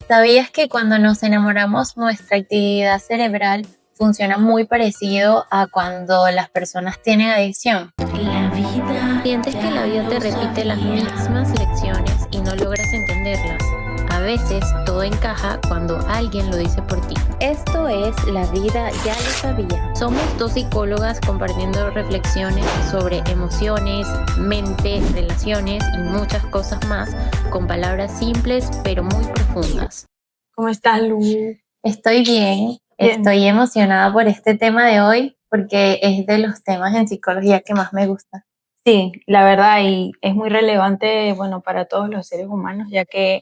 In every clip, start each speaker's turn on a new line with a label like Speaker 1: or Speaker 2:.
Speaker 1: ¿Sabías que cuando nos enamoramos nuestra actividad cerebral funciona muy parecido a cuando las personas tienen adicción?
Speaker 2: La vida
Speaker 3: Sientes que la
Speaker 2: ya
Speaker 3: vida te
Speaker 2: lo
Speaker 3: repite las
Speaker 2: sabía.
Speaker 3: mismas lecciones y no logras entenderlas. A veces todo encaja cuando alguien lo dice por ti.
Speaker 1: Esto es La vida ya lo sabía.
Speaker 3: Somos dos psicólogas compartiendo reflexiones sobre emociones, mente, relaciones y muchas cosas más con palabras simples pero muy profundas.
Speaker 2: ¿Cómo estás, Lu?
Speaker 1: Estoy bien, estoy emocionada por este tema de hoy porque es de los temas en psicología que más me gusta.
Speaker 2: Sí, la verdad, y es muy relevante, bueno, para todos los seres humanos, ya que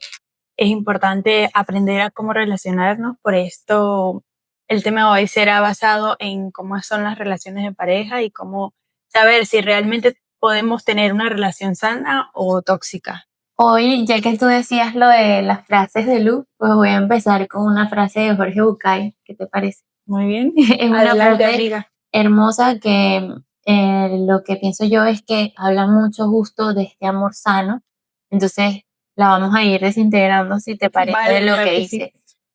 Speaker 2: es importante aprender a cómo relacionarnos. Por esto, el tema de hoy será basado en cómo son las relaciones de pareja y cómo saber si realmente podemos tener una relación sana o tóxica.
Speaker 1: Hoy, ya que tú decías lo de las frases de Lu, pues voy a empezar con una frase de Jorge Bucay. ¿Qué te parece?
Speaker 2: Muy bien.
Speaker 1: Es una
Speaker 2: Adelante,
Speaker 1: frase
Speaker 2: amiga.
Speaker 1: hermosa que lo que pienso yo es que habla mucho justo de este amor sano. Entonces la vamos a ir desintegrando si te parece
Speaker 2: Vale,
Speaker 1: lo
Speaker 2: claro
Speaker 1: que
Speaker 2: que sí.
Speaker 1: dice.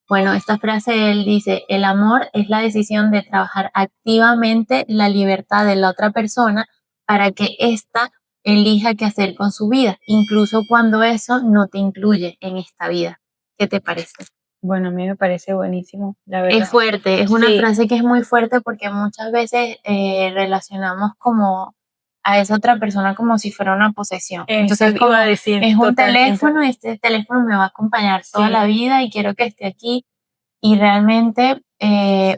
Speaker 1: Bueno, esta frase él dice, el amor es la decisión de trabajar activamente la libertad de la otra persona para que ésta elija qué hacer con su vida, incluso cuando eso no te incluye en esta vida. ¿Qué te parece?
Speaker 2: Bueno, a mí me parece buenísimo, la
Speaker 1: Es
Speaker 2: verdad.
Speaker 1: fuerte, es una
Speaker 2: Sí,
Speaker 1: frase que es muy fuerte porque muchas veces relacionamos como a esa otra persona como si fuera una posesión.
Speaker 2: eso
Speaker 1: Entonces,
Speaker 2: iba a
Speaker 1: como
Speaker 2: decir,
Speaker 1: es un
Speaker 2: totalmente.
Speaker 1: teléfono, este teléfono me va a acompañar toda
Speaker 2: Sí,
Speaker 1: la vida y quiero que esté aquí. Y realmente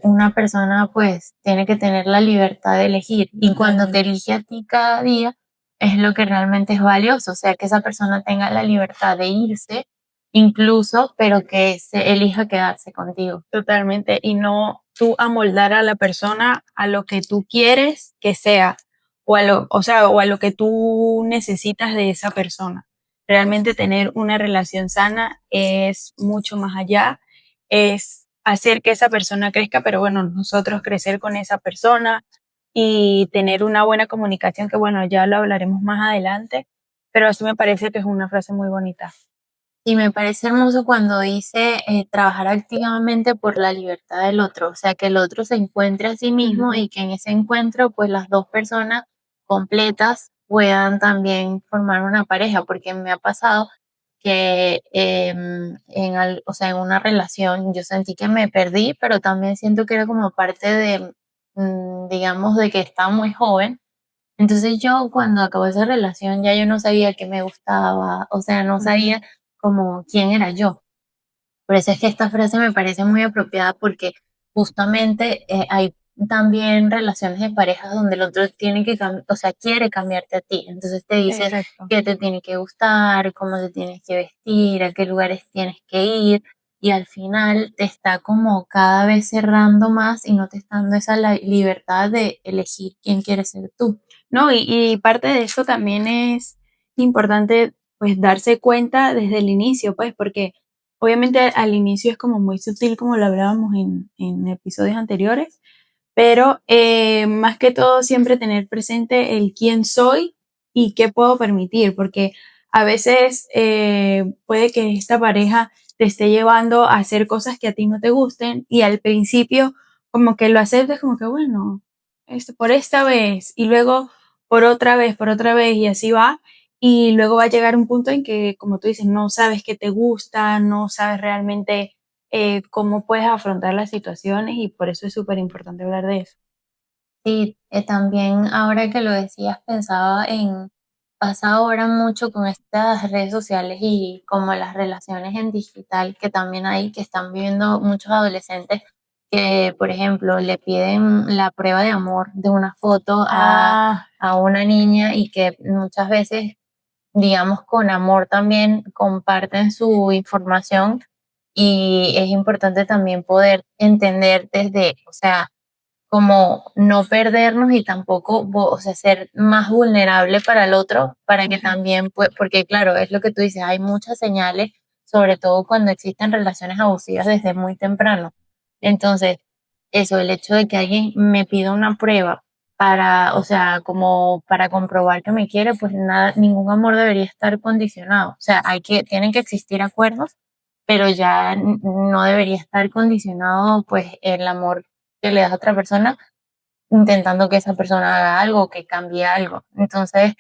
Speaker 1: una persona pues tiene que tener la libertad de elegir. Y cuando te
Speaker 2: totalmente.
Speaker 1: elige a ti cada día es lo que realmente es valioso. O sea, que esa persona tenga la libertad de irse incluso, pero que se elija quedarse contigo.
Speaker 2: Totalmente. Y no tú amoldar a la persona a lo que tú quieres que sea, o sea, o a lo que tú necesitas de esa persona. Realmente tener una relación sana es mucho más allá, es hacer que esa persona crezca, pero bueno, nosotros crecer con esa persona y tener una buena comunicación, que bueno, ya lo hablaremos más adelante, pero así me parece que es una frase muy bonita.
Speaker 1: Y me parece hermoso cuando dice trabajar activamente por la libertad del otro, o sea, que el otro se encuentre a sí mismo
Speaker 2: Ujú.
Speaker 1: y que en ese encuentro, pues las dos personas completas puedan también formar una pareja, porque me ha pasado que o sea, en una relación yo sentí que me perdí, pero también siento que era como parte de, digamos, de que estaba muy joven. Entonces yo cuando acabó esa relación ya yo no sabía qué me gustaba, o sea, no
Speaker 2: Ujú.
Speaker 1: sabía como quién era yo. Por eso es que esta frase me parece muy apropiada porque justamente hay también relaciones de pareja donde el otro tiene que, o sea, quiere cambiarte a ti. Entonces te dice
Speaker 2: Exacto.
Speaker 1: qué te tiene que gustar, cómo te tienes que vestir, a qué lugares tienes que ir. Y al final te está como cada vez cerrando más y no te está dando esa libertad de elegir quién quieres ser tú.
Speaker 2: No, y parte de eso también es importante, pues, darse cuenta desde el inicio, pues, porque obviamente al inicio es como muy sutil, como lo hablábamos en episodios anteriores, pero más que todo siempre tener presente el quién soy y qué puedo permitir, porque a veces puede que esta pareja te esté llevando a hacer cosas que a ti no te gusten y al principio como que lo aceptes como que bueno, por esta vez y luego por otra vez y así va. Y luego va a llegar un punto en que, como tú dices, no sabes qué te gusta, no sabes realmente cómo puedes afrontar las situaciones y por eso es súper importante hablar de eso.
Speaker 1: Sí, también ahora que lo decías pensaba pasa ahora mucho con estas redes sociales y como las relaciones en digital que también hay, que están viviendo muchos adolescentes que, por ejemplo, le piden la prueba de amor de una foto
Speaker 2: Ah,
Speaker 1: a una niña y que muchas veces, digamos, con amor también comparten su información y es importante también poder entender desde, o sea, como no perdernos y tampoco, o sea, ser más vulnerable para el otro, para que
Speaker 2: ujú.
Speaker 1: también, pues, porque claro, es lo que tú dices, hay muchas señales, sobre todo cuando existen relaciones abusivas desde muy temprano. Entonces, eso, el hecho de que alguien me pida una prueba para, o sea, como para comprobar que me quiere, pues nada, ningún amor debería estar condicionado. O sea, tienen que existir acuerdos, pero ya no debería estar condicionado pues el amor que le das a otra persona intentando que esa persona haga algo, que cambie algo. Entonces,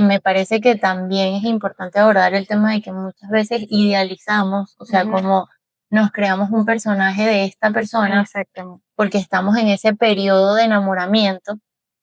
Speaker 1: me parece que también es importante abordar el tema de que muchas veces idealizamos, o sea,
Speaker 2: Ujú.
Speaker 1: como nos creamos un personaje de esta persona
Speaker 2: Exactamente.
Speaker 1: porque estamos en ese periodo de enamoramiento,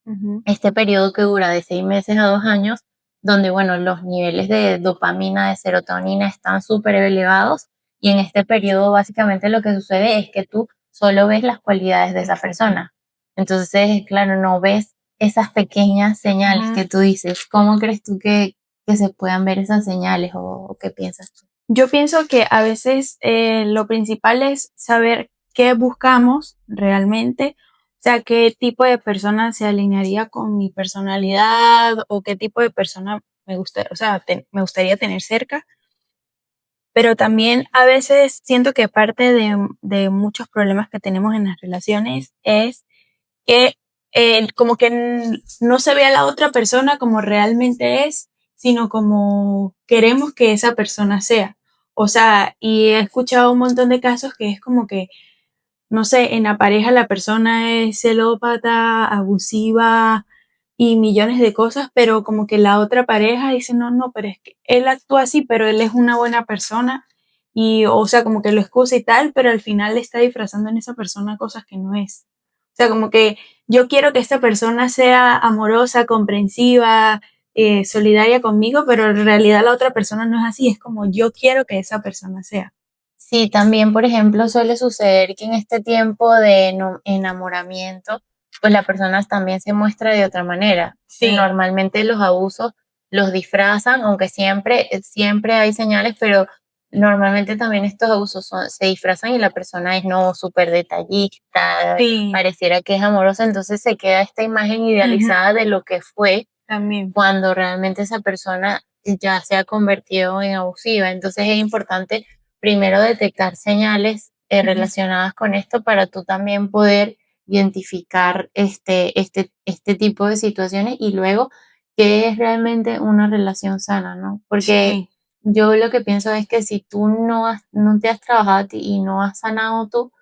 Speaker 2: Ujú.
Speaker 1: este periodo que dura de 6 meses a 2 años, donde, bueno, los niveles de dopamina, de serotonina están súper elevados y en este periodo básicamente lo que sucede es que tú solo ves las cualidades de esa persona. Entonces, claro, no ves esas pequeñas señales
Speaker 2: Ujú.
Speaker 1: que tú dices. ¿Cómo crees tú que se puedan ver esas señales o qué piensas tú?
Speaker 2: Yo pienso que a veces lo principal es saber qué buscamos realmente, o sea, qué tipo de persona se alinearía con mi personalidad o qué tipo de persona me gusta, o sea, me gustaría tener cerca. Pero también a veces siento que parte de muchos problemas que tenemos en las relaciones es que como que no se ve a la otra persona como realmente es, sino como queremos que esa persona sea. O sea, y he escuchado un montón de casos que es como que, no sé, en la pareja la persona es celópata, abusiva y millones de cosas, pero como que la otra pareja dice, no, no, pero es que él actúa así, pero él es una buena persona y, o sea, como que lo excusa y tal, pero al final le está disfrazando en esa persona cosas que no es. O sea, como que yo quiero que esta persona sea amorosa, comprensiva, solidaria conmigo, pero en realidad la otra persona no es así, es como yo quiero que esa persona sea.
Speaker 1: Sí, también, por ejemplo, suele suceder que en este tiempo de enamoramiento, pues la persona también se muestra de otra manera.
Speaker 2: Sí.
Speaker 1: Normalmente los abusos los disfrazan, aunque siempre hay señales, pero normalmente también estos abusos se disfrazan y la persona es no súper detallista,
Speaker 2: Sí.
Speaker 1: pareciera que es amorosa, entonces se queda esta imagen
Speaker 2: Ujú.
Speaker 1: idealizada de lo que fue
Speaker 2: También.
Speaker 1: cuando realmente esa persona ya se ha convertido en abusiva. Entonces es importante primero detectar señales
Speaker 2: Ujú.
Speaker 1: relacionadas con esto para tú también poder identificar este tipo de situaciones y luego qué es realmente una relación sana, ¿no? Porque
Speaker 2: Sí.
Speaker 1: yo lo que pienso es que si tú no te has trabajado a ti y no has sanado tú,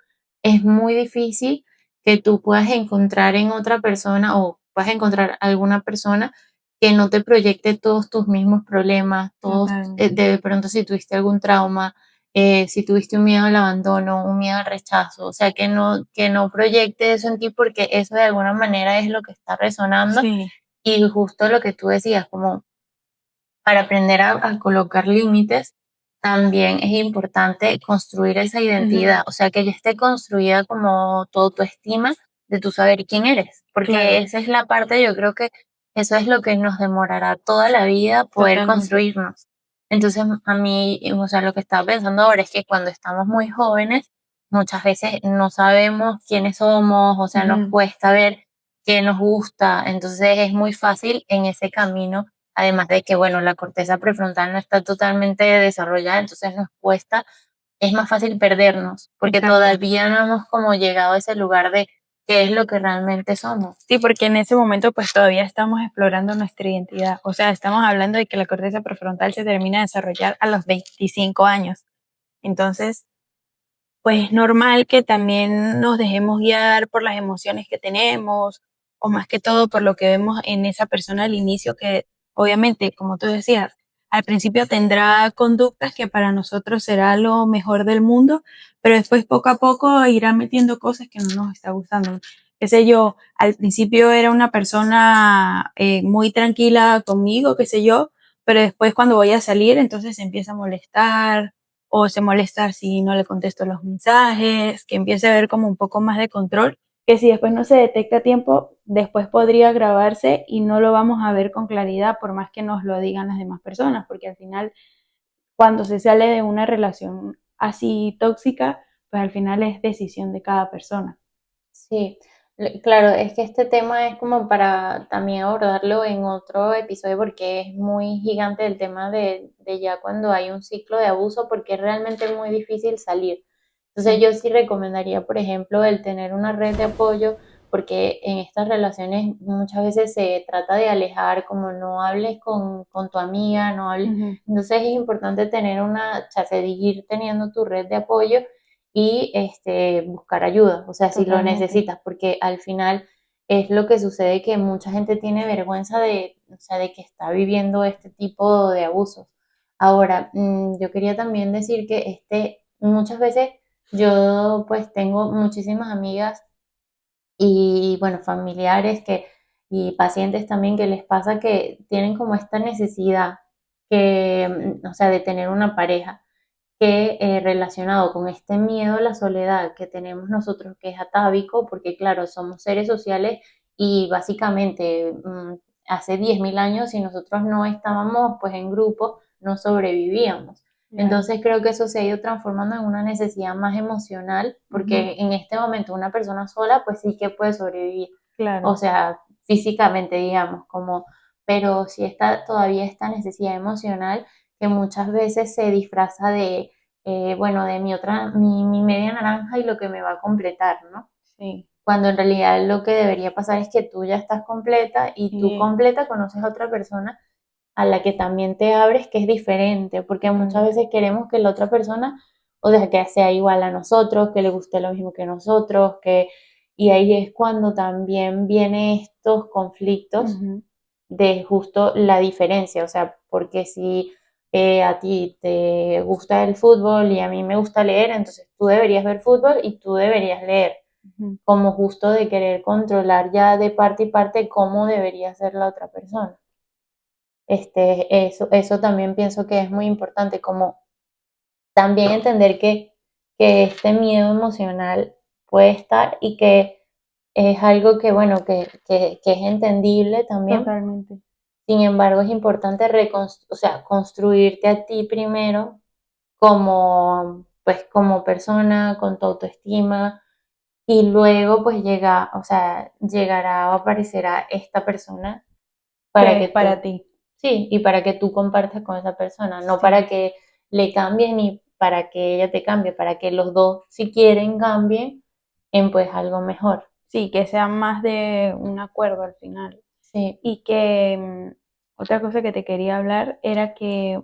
Speaker 1: es muy difícil que tú puedas encontrar en otra persona o puedas encontrar alguna persona que no te proyecte todos tus mismos problemas, todos,
Speaker 2: Totalmente.
Speaker 1: de pronto si tuviste algún trauma, si tuviste un miedo al abandono, un miedo al rechazo, o sea, que no proyecte eso en ti porque eso de alguna manera es lo que está resonando
Speaker 2: Sí.
Speaker 1: y justo lo que tú decías, como para aprender a colocar límites, también es importante construir esa
Speaker 2: Ujú.
Speaker 1: identidad, o sea, que ya esté construida como tu autoestima de tu saber quién eres, porque
Speaker 2: Claro.
Speaker 1: esa es la parte, yo creo que eso es lo que nos demorará toda la vida poder
Speaker 2: Totalmente.
Speaker 1: construirnos. Entonces, a mí, o sea, lo que estaba pensando ahora es que cuando estamos muy jóvenes, muchas veces no sabemos quiénes somos, o sea, nos
Speaker 2: Ujú.
Speaker 1: cuesta ver qué nos gusta, entonces es muy fácil en ese camino. Además de que, bueno, la corteza prefrontal no está totalmente desarrollada, entonces nos cuesta, es más fácil perdernos, porque
Speaker 2: Exacto.
Speaker 1: todavía no hemos como llegado a ese lugar de qué es lo que realmente somos.
Speaker 2: Sí, porque en ese momento pues todavía estamos explorando nuestra identidad. O sea, estamos hablando de que la corteza prefrontal se termina de desarrollar a los 25 años. Entonces, pues es normal que también nos dejemos guiar por las emociones que tenemos o más que todo por lo que vemos en esa persona al inicio que obviamente, como tú decías, al principio tendrá conductas que para nosotros será lo mejor del mundo, pero después poco a poco irá metiendo cosas que no nos está gustando. Qué sé yo, al principio era una persona muy tranquila conmigo, qué sé yo, pero después cuando voy a salir entonces se empieza a molestar o se molesta si no le contesto los mensajes, que empiece a haber como un poco más de control, que si después no se detecta a tiempo, después podría agravarse y no lo vamos a ver con claridad por más que nos lo digan las demás personas, porque al final cuando se sale de una relación así tóxica, pues al final es decisión de cada persona.
Speaker 1: Sí, claro, es que este tema es como para también abordarlo en otro episodio porque es muy gigante el tema de ya cuando hay un ciclo de abuso porque es realmente muy difícil salir. Entonces
Speaker 2: Sí.
Speaker 1: yo sí recomendaría, por ejemplo, el tener una red de apoyo porque en estas relaciones muchas veces se trata de alejar, como no hables con tu amiga, no hables.
Speaker 2: Ujú.
Speaker 1: Entonces es importante tener una, o sea, seguir teniendo tu red de apoyo y buscar ayuda, o sea, si lo
Speaker 2: Totalmente.
Speaker 1: necesitas, porque al final es lo que sucede que mucha gente tiene vergüenza de, o sea, de que está viviendo este tipo de abusos. Ahora, yo quería también decir que muchas veces yo pues tengo muchísimas amigas y bueno, familiares y pacientes también que les pasa que tienen como esta necesidad o sea, de tener una pareja que relacionado con este miedo a la soledad que tenemos nosotros, que es atávico, porque claro, somos seres sociales y básicamente hace 10.000 años, si nosotros no estábamos pues en grupo, no sobrevivíamos.
Speaker 2: Claro.
Speaker 1: Entonces creo que eso se ha ido transformando en una necesidad más emocional,
Speaker 2: Ujú.
Speaker 1: porque en este momento una persona sola pues sí que puede sobrevivir, o
Speaker 2: Claro.
Speaker 1: sea, físicamente digamos, pero si está todavía esta necesidad emocional que muchas veces se disfraza bueno, de mi media naranja y lo que me va a completar, ¿no?
Speaker 2: Sí.
Speaker 1: Cuando en realidad lo que debería pasar es que tú ya estás completa y tú
Speaker 2: Y
Speaker 1: completa conoces a otra persona a la que también te abres, que es diferente, porque muchas
Speaker 2: totalmente.
Speaker 1: veces queremos que la otra persona, o sea, que sea igual a nosotros, que le guste lo mismo que nosotros, y ahí es cuando también vienen estos conflictos
Speaker 2: Ujú.
Speaker 1: de justo la diferencia, o sea, porque si a ti te gusta el fútbol y a mí me gusta leer, entonces tú deberías ver fútbol y tú deberías leer,
Speaker 2: Ujú.
Speaker 1: como justo de querer controlar ya de parte y parte cómo debería ser la otra persona. Eso también pienso que es muy importante, como también entender que este miedo emocional puede estar y que es algo que, bueno, que es entendible también.
Speaker 2: Totalmente.
Speaker 1: Sin embargo, es importante o sea, construirte a ti primero como, pues, como persona, con tu autoestima, y luego, pues, o sea, llegará o aparecerá esta persona para
Speaker 2: ¿Qué
Speaker 1: que
Speaker 2: es para
Speaker 1: tú,
Speaker 2: ti?
Speaker 1: sí, y para que tú compartas con esa persona, no para
Speaker 2: Sí.
Speaker 1: que le cambies ni para que ella te cambie, para que los dos, si quieren, cambien en, pues, algo mejor.
Speaker 2: Sí, que sea más de un acuerdo al final.
Speaker 1: Sí.
Speaker 2: Y que otra cosa que te quería hablar era que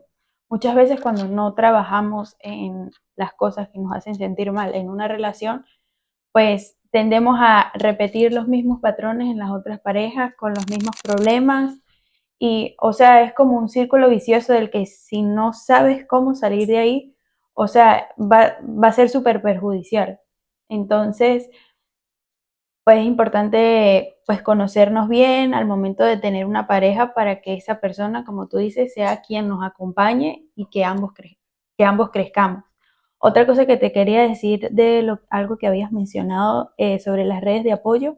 Speaker 2: muchas veces cuando no trabajamos en las cosas que nos hacen sentir mal en una relación, pues tendemos a repetir los mismos patrones en las otras parejas con los mismos problemas y, o sea, es como un círculo vicioso del que si no sabes cómo salir de ahí, o sea, va a ser súper perjudicial. Entonces, pues es importante pues conocernos bien al momento de tener una pareja para que esa persona, como tú dices, sea quien nos acompañe y que ambos crezcamos. Otra cosa que te quería decir de algo que habías mencionado sobre las redes de apoyo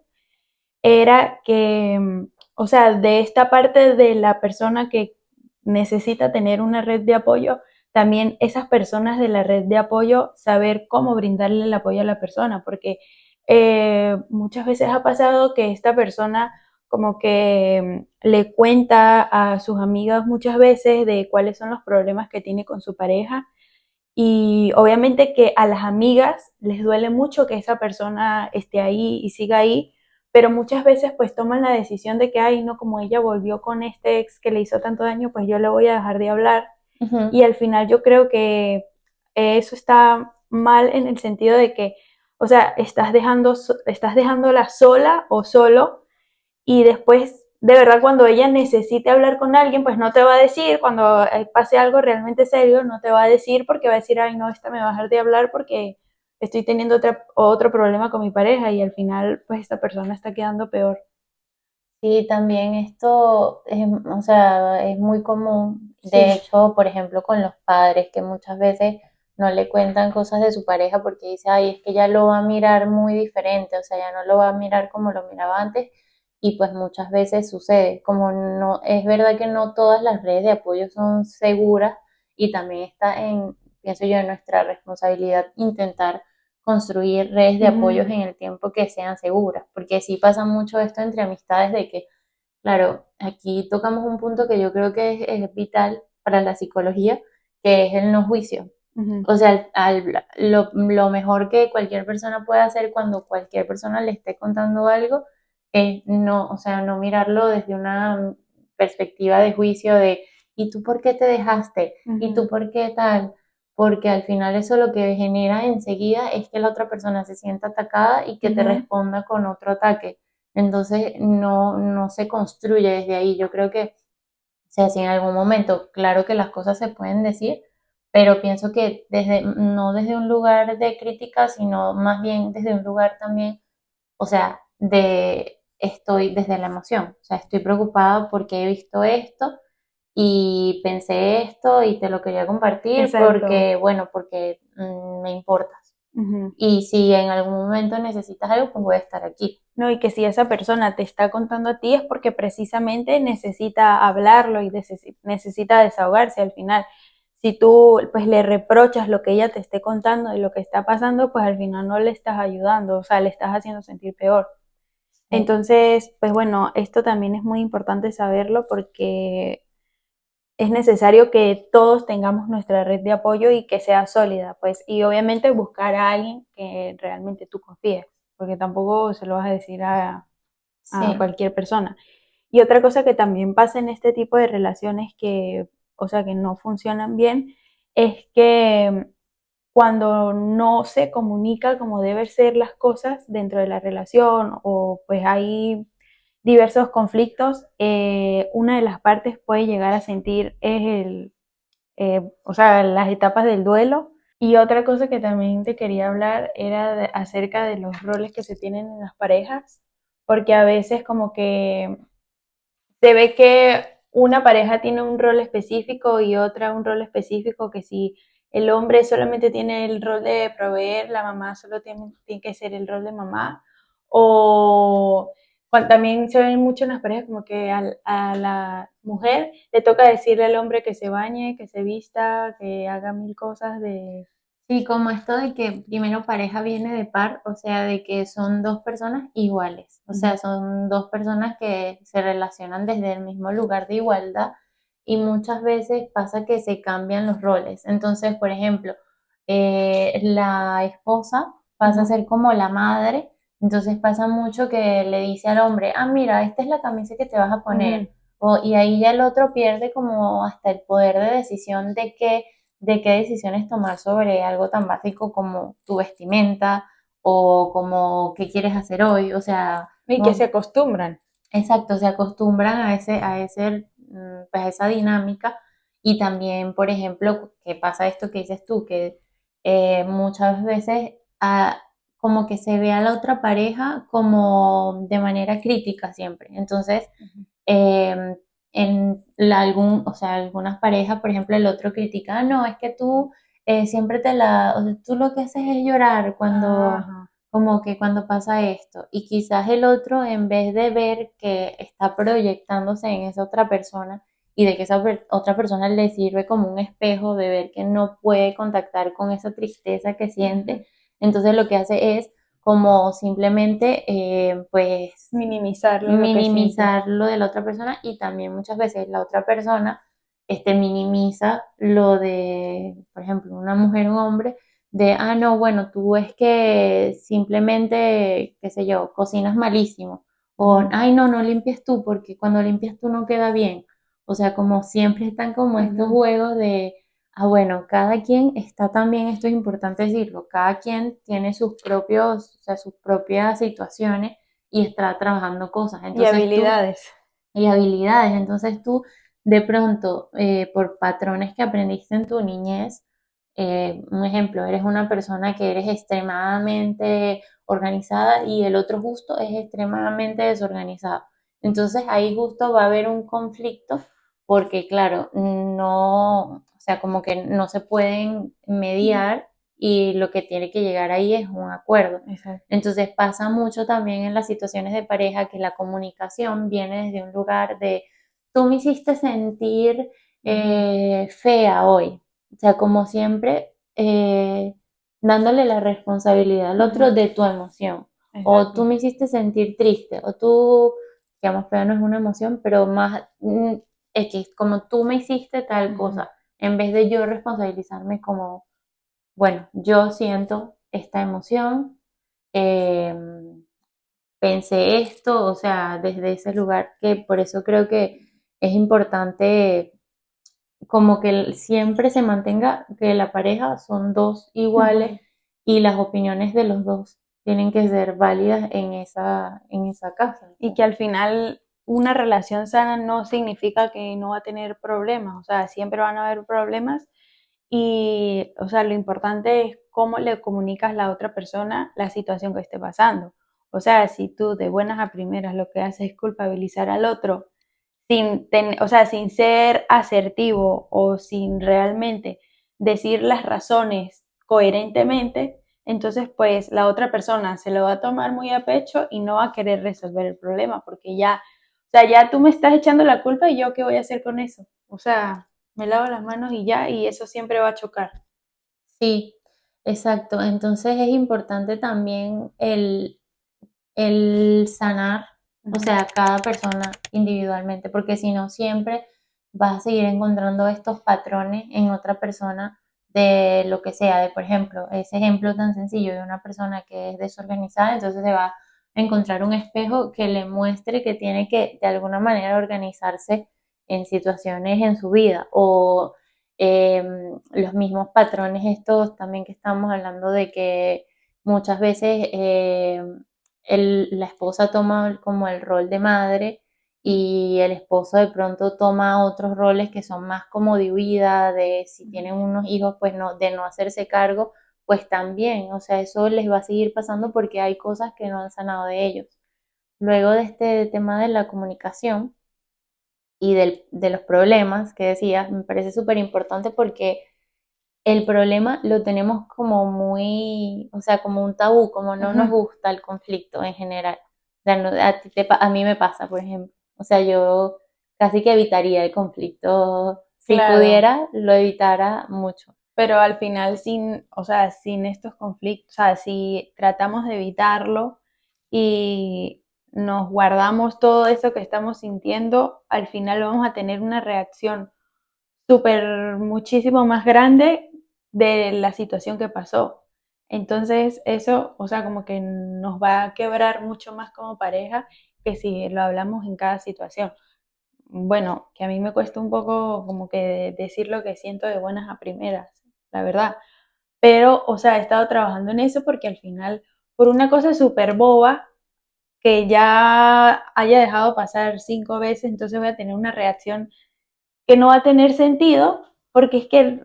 Speaker 2: era que, o sea, de esta parte de la persona que necesita tener una red de apoyo, también esas personas de la red de apoyo saber cómo brindarle el apoyo a la persona, porque muchas veces ha pasado que esta persona como que le cuenta a sus amigas muchas veces de cuáles son los problemas que tiene con su pareja y obviamente que a las amigas les duele mucho que esa persona esté ahí y siga ahí, pero muchas veces pues toman la decisión de que, ay, no, como ella volvió con este ex que le hizo tanto daño, pues yo le voy a dejar de hablar.
Speaker 1: Ujú.
Speaker 2: Y al final yo creo que eso está mal en el sentido de que, o sea, estás dejándola sola o solo y después, de verdad, cuando ella necesite hablar con alguien, pues no te va a decir, cuando pase algo realmente serio, no te va a decir porque va a decir, ay, no, esta me va a dejar de hablar porque estoy teniendo otro problema con mi pareja y al final, pues esta persona está quedando peor.
Speaker 1: Sí, también esto es, o sea, es muy común. De
Speaker 2: Sí.
Speaker 1: hecho, por ejemplo, con los padres que muchas veces no le cuentan cosas de su pareja porque dice, ay, es que ya lo va a mirar muy diferente, o sea, ya no lo va a mirar como lo miraba antes y pues muchas veces sucede. Como no, es verdad que no todas las redes de apoyo son seguras y también está pienso yo, en nuestra responsabilidad intentar construir redes de
Speaker 2: Ujú.
Speaker 1: apoyos en el tiempo que sean seguras, porque sí pasa mucho esto entre amistades de que, claro, aquí tocamos un punto que yo creo que es vital para la psicología, que es el no juicio.
Speaker 2: Ujú,
Speaker 1: O sea, lo mejor que cualquier persona puede hacer cuando cualquier persona le esté contando algo es no, o sea, no mirarlo desde una perspectiva de juicio de, ¿y tú por qué te dejaste? ¿Y tú
Speaker 2: ujú,
Speaker 1: por qué tal? Porque al final eso lo que genera enseguida es que la otra persona se sienta atacada y que te
Speaker 2: ujú.
Speaker 1: responda con otro ataque. Entonces no se construye desde ahí. Yo creo que, o sea, si en algún momento, claro que las cosas se pueden decir, pero pienso que no desde un lugar de crítica, sino más bien desde un lugar también, o sea, estoy desde la emoción, o sea, estoy preocupada porque he visto esto y pensé esto y te lo quería compartir
Speaker 2: Exacto.
Speaker 1: porque, bueno, porque me importas.
Speaker 2: Ujú.
Speaker 1: Y si en algún momento necesitas algo, pues voy a estar aquí.
Speaker 2: No, y que si esa persona te está contando a ti es porque precisamente necesita hablarlo y necesita desahogarse al final. Si tú pues le reprochas lo que ella te esté contando y lo que está pasando, pues al final no le estás ayudando, o sea, le estás haciendo sentir peor.
Speaker 1: Sí,
Speaker 2: Entonces, pues bueno, esto también es muy importante saberlo porque es necesario que todos tengamos nuestra red de apoyo y que sea sólida, pues, y obviamente buscar a alguien que realmente tú confíes, porque tampoco se lo vas a decir a
Speaker 1: sí.
Speaker 2: cualquier persona. Y otra cosa que también pasa en este tipo de relaciones que, o sea, que no funcionan bien, es que cuando no se comunica como deben ser las cosas dentro de la relación o pues hay diversos conflictos, una de las partes puede llegar a sentir es o sea, las etapas del duelo. Y otra cosa que también te quería hablar era acerca de los roles que se tienen en las parejas, porque a veces como que se ve que una pareja tiene un rol específico y otra un rol específico, que si el hombre solamente tiene el rol de proveer, la mamá solo tiene que ser el rol de mamá, o también se ven mucho en las parejas como que a la mujer le toca decirle al hombre que se bañe, que se vista, que haga mil cosas de...
Speaker 1: Sí, como esto de que primero pareja viene de par, o sea, de que son dos personas iguales, o sea,
Speaker 2: Ujú,
Speaker 1: son dos personas que se relacionan desde el mismo lugar de igualdad y muchas veces pasa que se cambian los roles. Entonces, por ejemplo, la esposa pasa a
Speaker 2: ujú,
Speaker 1: ser como la madre, entonces pasa mucho que le dice al hombre, ah, mira, esta es la camisa que te vas a
Speaker 2: ujú,
Speaker 1: poner, y ahí ya el otro pierde como hasta el poder de decisión de qué decisiones tomar sobre algo tan básico como tu vestimenta o como qué quieres hacer hoy. O sea,
Speaker 2: y que se
Speaker 1: no,
Speaker 2: acostumbran.
Speaker 1: exacto, se acostumbran pues a esa dinámica. Y también, por ejemplo, que pasa esto que dices tú, que muchas veces como que se ve a la otra pareja como de manera crítica siempre. Entonces,
Speaker 2: Ujú.
Speaker 1: eh, o sea, algunas parejas, por ejemplo, el otro critica, "Ah, no, es que tú siempre o sea, tú lo que haces es llorar
Speaker 2: Ajá.
Speaker 1: como que cuando pasa esto. Y quizás el otro, en vez de ver que está proyectándose en esa otra persona y de que esa otra persona le sirve como un espejo de ver que no puede contactar con esa tristeza que
Speaker 2: Ujú.
Speaker 1: siente, entonces lo que hace es como simplemente, pues
Speaker 2: Minimizarle lo que siente.
Speaker 1: minimizar lo de la otra persona y también muchas veces la otra persona minimiza lo de, por ejemplo, una mujer o un hombre, de, ah, no, bueno, tú es que simplemente, qué sé yo, cocinas malísimo, o,
Speaker 2: Ujú,
Speaker 1: ay, no, no limpies tú, porque cuando limpias tú no queda bien. O sea, como siempre están como estos
Speaker 2: ujú.
Speaker 1: juegos de, ah, bueno, cada quien está también, esto es importante decirlo, cada quien tiene sus propios, o sea, sus propias situaciones y está trabajando cosas.
Speaker 2: Y
Speaker 1: Entonces tú,
Speaker 2: habilidades.
Speaker 1: y habilidades, entonces tú de pronto, por patrones que aprendiste en tu niñez, un ejemplo, eres una persona que eres extremadamente organizada y el otro justo es extremadamente desorganizado. Entonces ahí justo va a haber un conflicto porque, claro, no, o sea, como que no se pueden mediar y lo que tiene que llegar ahí es un acuerdo.
Speaker 2: Exacto.
Speaker 1: Entonces pasa mucho también en las situaciones de pareja que la comunicación viene desde un lugar de, tú me hiciste sentir
Speaker 2: Ujú,
Speaker 1: fea hoy. O sea, como siempre, dándole la responsabilidad al otro
Speaker 2: ujú.
Speaker 1: de tu emoción. O tú
Speaker 2: Exacto.
Speaker 1: me hiciste sentir triste, o tú, digamos, fea no es una emoción, pero más X, como tú me hiciste tal
Speaker 2: Ujú.
Speaker 1: cosa, en vez de yo responsabilizarme como bueno, yo siento esta emoción, eh, pensé esto, o sea, desde ese lugar, que por eso creo que es importante como que siempre se mantenga que la pareja son dos iguales y las opiniones de los dos tienen que ser válidas en esa casa.
Speaker 2: Y que al final una relación sana no significa que no va a tener problemas, o sea, siempre van a haber problemas y, o sea, lo importante es cómo le comunicas a la otra persona la situación que esté pasando. O sea, si tú de buenas a primeras lo que haces es culpabilizar al otro o sea, sin ser asertivo o sin realmente decir las razones coherentemente, entonces pues la otra persona se lo va a tomar muy a pecho y no va a querer resolver el problema porque ya, o sea, ya tú me estás echando la culpa y yo qué voy a hacer con eso. O sea, me lavo las manos y ya, y eso siempre va a chocar.
Speaker 1: Sí, exacto. Entonces es importante también el sanar, o
Speaker 2: Ujú.
Speaker 1: sea, cada persona individualmente, porque si no siempre vas a seguir encontrando estos patrones en otra persona de lo que sea, de por ejemplo, ese ejemplo tan sencillo de una persona que es desorganizada, entonces se va a encontrar un espejo que le muestre que tiene que de alguna manera organizarse en situaciones en su vida o los mismos patrones estos también que estamos hablando de que muchas veces la esposa toma como el rol de madre y el esposo de pronto toma otros roles que son más como de huida, de si tienen unos hijos, pues no, de no hacerse cargo, pues también, o sea, eso les va a seguir pasando porque hay cosas que no han sanado de ellos. Luego de este tema de la comunicación y de los problemas que decías, me parece súper importante porque el problema lo tenemos como muy, o sea, como un tabú, como no nos
Speaker 2: Ujú.
Speaker 1: gusta el conflicto en general. O sea, a mí me pasa, por ejemplo. O sea, yo casi que evitaría el conflicto. Si
Speaker 2: Claro,
Speaker 1: pudiera, lo evitara mucho.
Speaker 2: pero al final sin, o sea, sin estos conflictos, o sea, si tratamos de evitarlo y nos guardamos todo eso que estamos sintiendo, al final vamos a tener una reacción súper muchísimo más grande de la situación que pasó. Entonces eso, o sea, como que nos va a quebrar mucho más como pareja que si lo hablamos en cada situación. Bueno, que a mí me cuesta un poco como que decir lo que siento de buenas a primeras, la verdad. Pero, o sea, he estado trabajando en eso porque al final, por una cosa súper boba, que ya haya dejado pasar 5 veces, entonces voy a tener una reacción que no va a tener sentido porque es que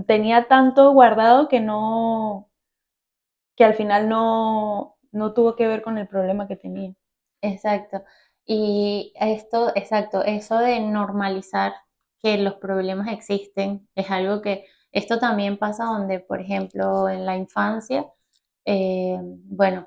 Speaker 2: tenía tanto guardado que no, que al final no tuvo que ver con el problema que tenía.
Speaker 1: Exacto. Y esto, exacto, eso de normalizar que los problemas existen es algo que, esto también pasa donde, por ejemplo, en la infancia, bueno,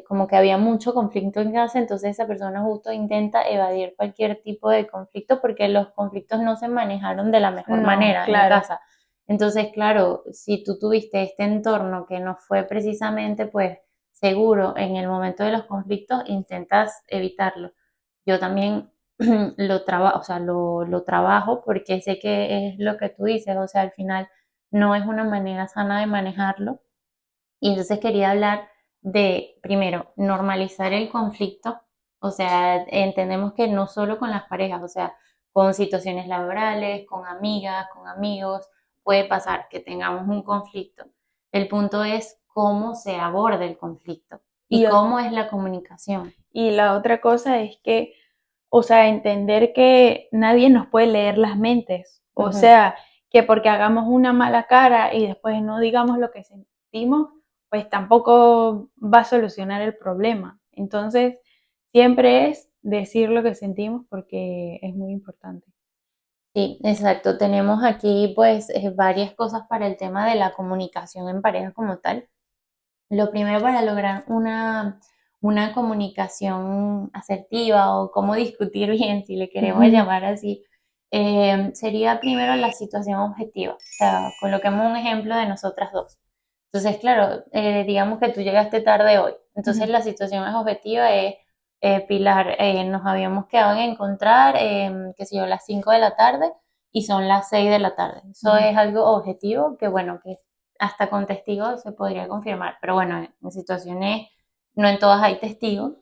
Speaker 1: como que había mucho conflicto en casa, entonces esa persona justo intenta evadir cualquier tipo de conflicto porque los conflictos no se manejaron de la mejor
Speaker 2: No,
Speaker 1: manera en
Speaker 2: claro.
Speaker 1: casa. Entonces, claro, si tú tuviste este entorno que no fue precisamente, pues, seguro en el momento de los conflictos, intentas evitarlo. Yo también o sea, lo trabajo porque sé que es lo que tú dices, o sea, al final no es una manera sana de manejarlo. Y entonces quería hablar de, primero, normalizar el conflicto, o sea, entendemos que no solo con las parejas, o sea, con situaciones laborales, con amigas, con amigos, puede pasar que tengamos un conflicto. El punto es cómo se aborda el conflicto y
Speaker 2: Y,
Speaker 1: cómo es la comunicación.
Speaker 2: y la otra cosa es que, o sea, entender que nadie nos puede leer las mentes. O
Speaker 1: Ujú.
Speaker 2: sea, que porque hagamos una mala cara y después no digamos lo que sentimos, pues tampoco va a solucionar el problema. Entonces, siempre es decir lo que sentimos porque es muy importante.
Speaker 1: Sí, exacto. Tenemos aquí pues varias cosas para el tema de la comunicación en pareja como tal. Lo primero para lograr una comunicación asertiva o cómo discutir bien, si le queremos llamar así, sería primero la situación objetiva. O sea, coloquemos un ejemplo de nosotras dos. Entonces, claro, digamos que tú llegaste tarde hoy. Entonces, la situación es objetiva, es Pilar, nos habíamos quedado en encontrar, qué sé yo, las 5 de la tarde y son las 6 de la tarde. Eso es algo objetivo que, bueno, que hasta con testigos se podría confirmar, pero bueno, en situaciones, no en todas hay testigos.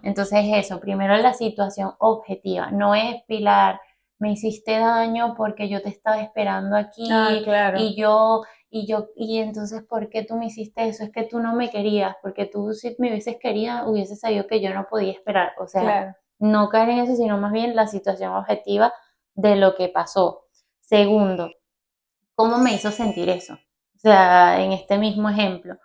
Speaker 1: Entonces eso, primero la situación objetiva, no es Pilar, me hiciste daño porque yo te estaba esperando aquí
Speaker 2: claro.
Speaker 1: y entonces ¿por qué tú me hiciste eso? Es que tú no me querías, porque tú si me hubieses querido, hubieses sabido que yo no podía esperar, o sea,
Speaker 2: Claro.
Speaker 1: no caer en eso, sino más bien la situación objetiva de lo que pasó. Segundo, ¿cómo me hizo sentir eso? O sea, en este mismo ejemplo,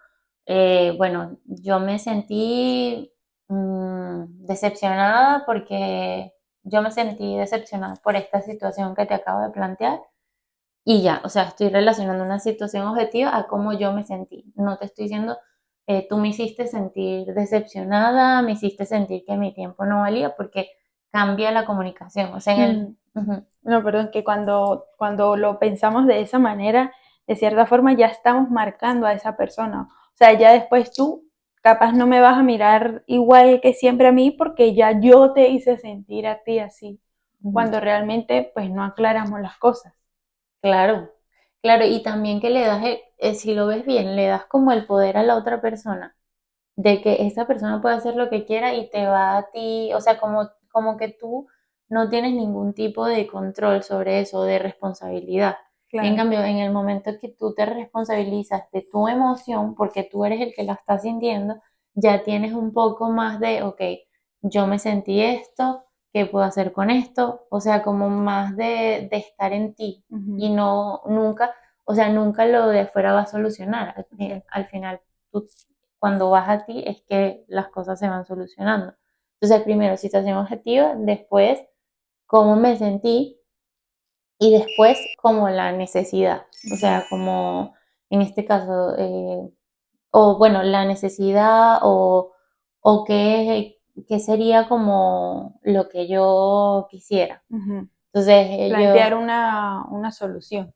Speaker 1: bueno, yo me sentí decepcionada porque yo me sentí decepcionada por esta situación que te acabo de plantear y ya, o sea, estoy relacionando una situación objetiva a cómo yo me sentí. No te estoy diciendo, tú me hiciste sentir decepcionada, me hiciste sentir que mi tiempo no valía porque cambia la comunicación. O sea, en el... Ujú.
Speaker 2: No, perdón, que cuando lo pensamos de esa manera, de cierta forma ya estamos marcando a esa persona. O sea, ya después tú capaz no me vas a mirar igual que siempre a mí porque ya yo te hice sentir a ti así,
Speaker 1: Ujú.
Speaker 2: cuando realmente pues no aclaramos las cosas.
Speaker 1: Claro, claro, y también que le das, si lo ves bien, le das como el poder a la otra persona, de que esa persona puede hacer lo que quiera y te va a ti, o sea, como que tú no tienes ningún tipo de control sobre eso, de responsabilidad. En
Speaker 2: Claro.
Speaker 1: cambio, en el momento que tú te responsabilizas de tu emoción, porque tú eres el que la está sintiendo, ya tienes un poco más de, ok, yo me sentí esto, ¿qué puedo hacer con esto? O sea, como más de estar en ti y no, nunca, o sea, nunca lo de afuera va a solucionar. Al final, tú, cuando vas a ti es que las cosas se van solucionando. Entonces, primero, situación objetiva, después, cómo me sentí y después, como la necesidad. O sea, como en este caso, o bueno, la necesidad o qué sería como lo que yo quisiera. Entonces,
Speaker 2: Plantear una solución.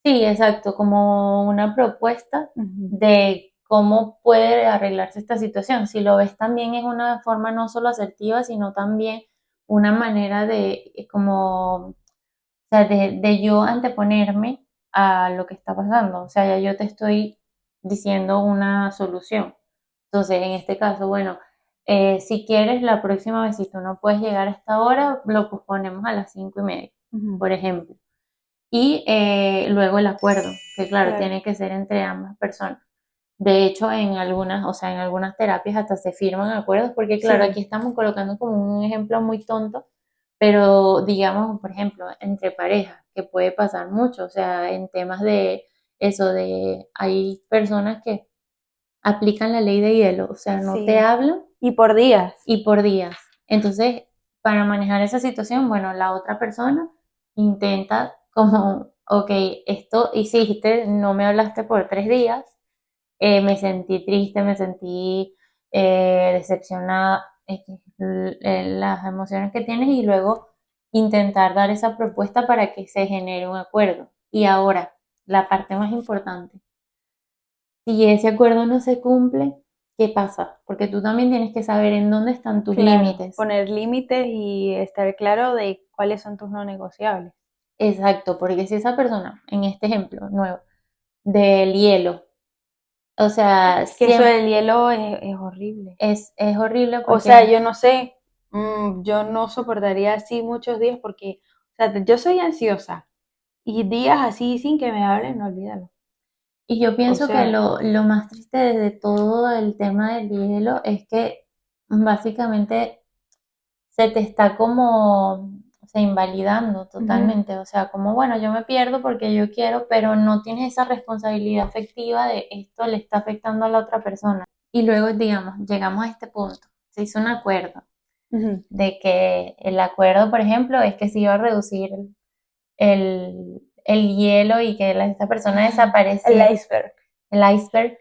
Speaker 1: sí, exacto, como una propuesta de cómo puede arreglarse esta situación. Si lo ves también es una forma no solo asertiva, sino también una manera de como, o sea, de yo anteponerme a lo que está pasando. O sea, ya yo te estoy diciendo una solución. Entonces, en este caso, bueno, si quieres, la próxima vez, si tú no puedes llegar a esta hora, lo posponemos a las 5:30, por ejemplo. Y luego el acuerdo, que claro,
Speaker 2: Claro.
Speaker 1: tiene que ser entre ambas personas. De hecho, en algunas, o sea, en algunas terapias hasta se firman acuerdos, porque claro,
Speaker 2: Sí.
Speaker 1: aquí estamos colocando como un ejemplo muy tonto, pero digamos, por ejemplo, entre parejas, que puede pasar mucho, o sea, en temas de eso, de hay personas que aplican la ley de hielo, o sea, no te
Speaker 2: Sí.
Speaker 1: hablan
Speaker 2: Y por días.
Speaker 1: y por días. Entonces, para manejar esa situación, bueno, la otra persona intenta como, ok, esto hiciste, no me hablaste por 3 días, me sentí triste, me sentí decepcionada, las emociones que tienes y luego intentar dar esa propuesta para que se genere un acuerdo. Y ahora, la parte más importante, si ese acuerdo no se cumple, ¿qué pasa? Porque tú también tienes que saber en dónde están tus
Speaker 2: Claro,
Speaker 1: límites.
Speaker 2: poner límites y estar claro de cuáles son tus no negociables.
Speaker 1: Exacto, porque si esa persona, en este ejemplo nuevo, del hielo, o sea,
Speaker 2: Es que eso
Speaker 1: siempre
Speaker 2: del hielo es horrible.
Speaker 1: es horrible
Speaker 2: O sea,
Speaker 1: porque,
Speaker 2: yo no sé, yo no soportaría así muchos días porque, o sea, yo soy ansiosa y días así sin que me hablen, no olvídalo.
Speaker 1: y yo
Speaker 2: O
Speaker 1: pienso que
Speaker 2: sea,
Speaker 1: lo más triste de todo el tema del hielo es que básicamente se te está como, o sea, invalidando
Speaker 2: ujú,
Speaker 1: totalmente. O sea, como, bueno, yo me pierdo porque yo quiero, pero no tienes esa responsabilidad afectiva de esto le está afectando a la otra persona. Y luego, digamos, llegamos a este punto. Se hizo un acuerdo
Speaker 2: ujú.
Speaker 1: de que el acuerdo, por ejemplo, es que se iba a reducir el hielo y que esta persona
Speaker 2: El
Speaker 1: desapareciera,
Speaker 2: iceberg.
Speaker 1: el iceberg,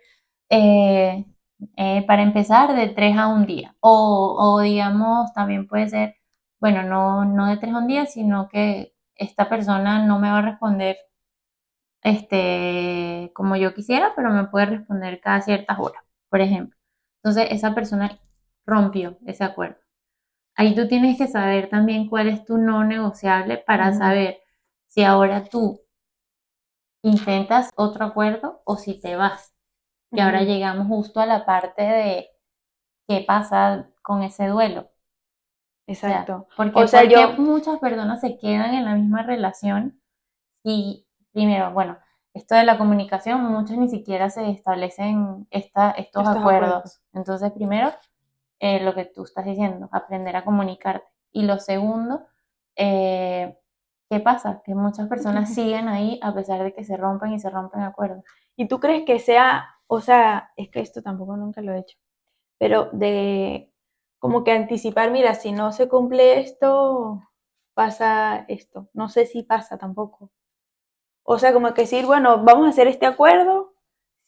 Speaker 1: eh, para empezar, de 3 a 1 día. O digamos, también puede ser, bueno, no de 3 a 1 día, sino que esta persona no me va a responder como yo quisiera, pero me puede responder cada ciertas horas, por ejemplo. Entonces, esa persona rompió ese acuerdo. Ahí tú tienes que saber también cuál es tu no negociable para
Speaker 2: Ujú.
Speaker 1: saber si ahora tú intentas otro acuerdo o si te vas. Que ahora
Speaker 2: Ujú,
Speaker 1: llegamos justo a la parte de qué pasa con ese duelo. O sea,
Speaker 2: exacto.
Speaker 1: porque
Speaker 2: O sea,
Speaker 1: porque
Speaker 2: yo,
Speaker 1: muchas personas se quedan en la misma relación y primero, bueno, esto de la comunicación, muchos ni siquiera se establecen estos
Speaker 2: estos acuerdos.
Speaker 1: acuerdos. Entonces, primero, lo que tú estás diciendo, aprender a comunicarte. Y lo segundo, eh, ¿qué pasa? Que muchas personas siguen ahí a pesar de que se rompen y se rompen acuerdos.
Speaker 2: ¿Y tú crees que sea, o sea, es que esto tampoco nunca lo he hecho, pero de como que anticipar, mira, si no se cumple esto, pasa esto. No sé si pasa tampoco. O sea, como que decir, bueno, vamos a hacer este acuerdo,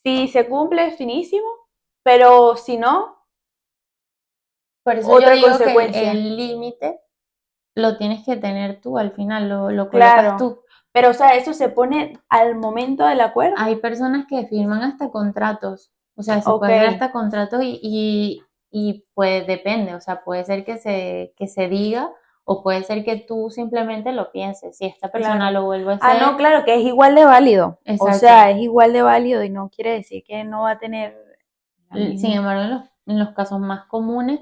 Speaker 2: si se cumple, finísimo, pero si no,
Speaker 1: Por eso yo
Speaker 2: otra
Speaker 1: digo que
Speaker 2: consecuencia.
Speaker 1: el límite lo tienes que tener tú al final, lo colocas
Speaker 2: Claro.
Speaker 1: tú.
Speaker 2: Pero, o sea, eso se pone al momento del acuerdo.
Speaker 1: Hay personas que firman hasta contratos, o sea, se
Speaker 2: Ok,
Speaker 1: puede ver hasta contratos y pues depende, o sea, puede ser que se diga o puede ser que tú simplemente lo pienses. Si esta persona
Speaker 2: claro.
Speaker 1: lo vuelve a
Speaker 2: Ah, no,
Speaker 1: hacer,
Speaker 2: claro, que es igual de válido. O
Speaker 1: exacto.
Speaker 2: sea, es igual de válido y no quiere decir que no va a tener la
Speaker 1: Sin
Speaker 2: misma.
Speaker 1: embargo, en los casos más comunes,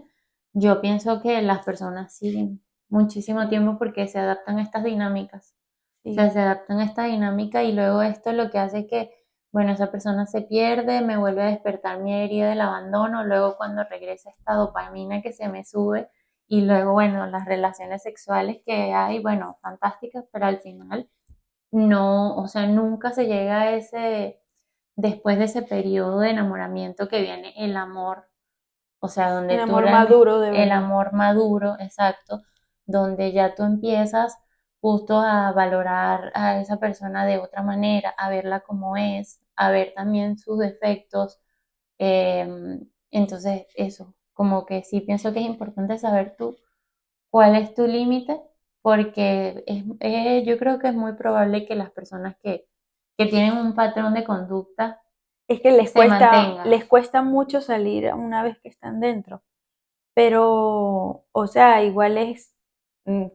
Speaker 1: yo pienso que las personas siguen muchísimo tiempo porque se adaptan a estas dinámicas. O sea,
Speaker 2: Sí.
Speaker 1: se adaptan a esta dinámica y luego esto lo que hace es que, bueno, esa persona se pierde, me vuelve a despertar mi herida del abandono, luego cuando regresa esta dopamina que se me sube y luego, bueno, las relaciones sexuales que hay, bueno, fantásticas, pero al final no, o sea, nunca se llega a ese, después de ese periodo de enamoramiento que viene el amor, o sea, donde
Speaker 2: Un
Speaker 1: tú
Speaker 2: amor
Speaker 1: realmente,
Speaker 2: maduro, de
Speaker 1: el
Speaker 2: verdad.
Speaker 1: amor maduro, exacto, donde ya tú empiezas justo a valorar a esa persona de otra manera, a verla como es, a ver también sus defectos. Entonces, eso, como que sí pienso que es importante saber tú cuál es tu límite, porque yo creo que es muy probable que las personas que tienen un patrón de conducta
Speaker 2: Es que
Speaker 1: se mantenga.
Speaker 2: les cuesta mucho salir una vez que están dentro. Pero, o sea, igual es,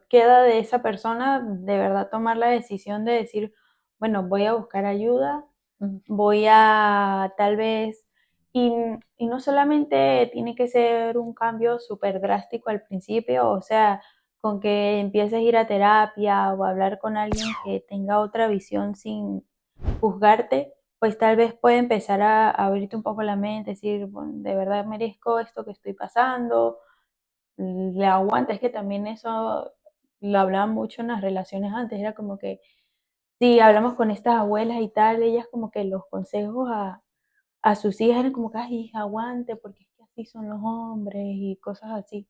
Speaker 2: queda de esa persona de verdad tomar la decisión de decir, bueno, voy a buscar ayuda,
Speaker 1: Mm,
Speaker 2: voy a tal vez, y, y no solamente tiene que ser un cambio súper drástico al principio, o sea, con que empieces a ir a terapia o a hablar con alguien que tenga otra visión sin juzgarte, pues tal vez puede empezar a abrirte un poco la mente, decir, bueno, de verdad merezco esto que estoy pasando, le aguanta, es que también eso lo hablaban mucho en las relaciones antes, era como que si hablamos con estas abuelas y tal, ellas como que los consejos a sus hijas eran como que, ay, hija, aguante, porque es que así son los hombres y cosas así.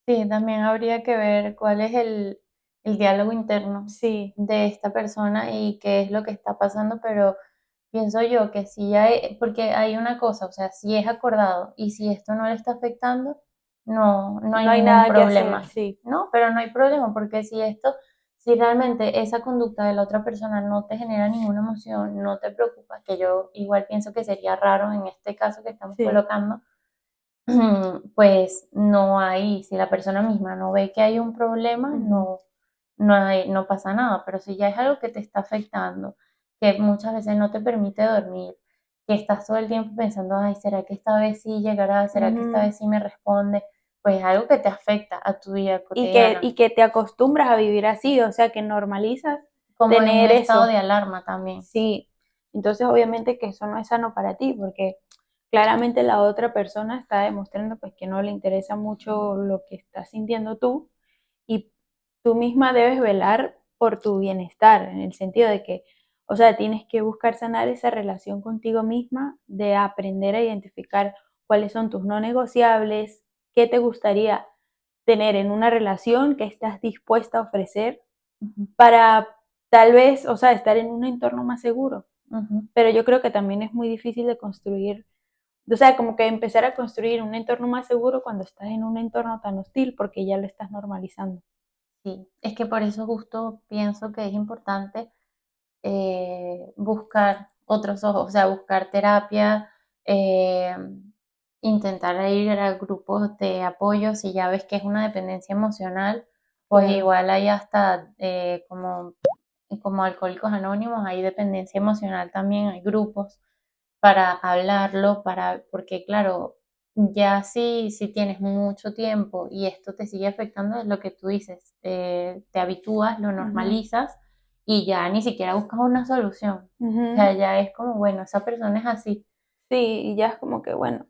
Speaker 1: sí, también habría que ver cuál es el diálogo interno
Speaker 2: Sí,
Speaker 1: de esta persona y qué es lo que está pasando, pero pienso yo que si hay, porque hay una cosa, o sea, si es acordado y si esto no le está afectando, no hay
Speaker 2: no hay
Speaker 1: ningún
Speaker 2: nada que hacer,
Speaker 1: problema,
Speaker 2: sí.
Speaker 1: ¿no? Pero no hay problema, porque si realmente esa conducta de la otra persona no te genera ninguna emoción, no te preocupa, que yo igual pienso que sería raro en este caso que estamos
Speaker 2: Sí.
Speaker 1: colocando, pues no hay, si la persona misma no ve que hay un problema,
Speaker 2: Ujú.
Speaker 1: no pasa nada, pero si ya es algo que te está afectando, que muchas veces no te permite dormir, que estás todo el tiempo pensando, ay, ¿será que esta vez sí llegará? ¿Será que esta
Speaker 2: Ujú.
Speaker 1: vez sí me responde? Pues es algo que te afecta a tu vida
Speaker 2: Y
Speaker 1: cotidiana,
Speaker 2: que te acostumbras a vivir así, o sea, que normalizas
Speaker 1: como en un
Speaker 2: tener
Speaker 1: estado
Speaker 2: eso.
Speaker 1: de alarma también.
Speaker 2: Sí, entonces obviamente que eso no es sano para ti, porque claramente la otra persona está demostrando pues que no le interesa mucho lo que estás sintiendo tú y tú misma debes velar por tu bienestar, en el sentido de que, o sea, tienes que buscar sanar esa relación contigo misma, de aprender a identificar cuáles son tus no negociables, qué te gustaría tener en una relación, que estás dispuesta a ofrecer
Speaker 1: Ujú,
Speaker 2: para tal vez, o sea, estar en un entorno más seguro.
Speaker 1: ujú.
Speaker 2: Pero yo creo que también es muy difícil de construir, o sea, como que empezar a construir un entorno más seguro cuando estás en un entorno tan hostil porque ya lo estás normalizando.
Speaker 1: Sí, es que por eso justo pienso que es importante buscar otros ojos, o sea, buscar terapia, eh, intentar ir a grupos de apoyo si ya ves que es una dependencia emocional, pues
Speaker 2: Claro.
Speaker 1: igual hay hasta como como Alcohólicos Anónimos, hay dependencia emocional también, hay grupos para hablarlo, porque claro, ya si tienes mucho tiempo y esto te sigue afectando, es lo que tú dices, te habitúas, lo normalizas y ya ni siquiera buscas una solución. O sea, ya es como, bueno, esa persona es así.
Speaker 2: Sí, y ya es como que, bueno,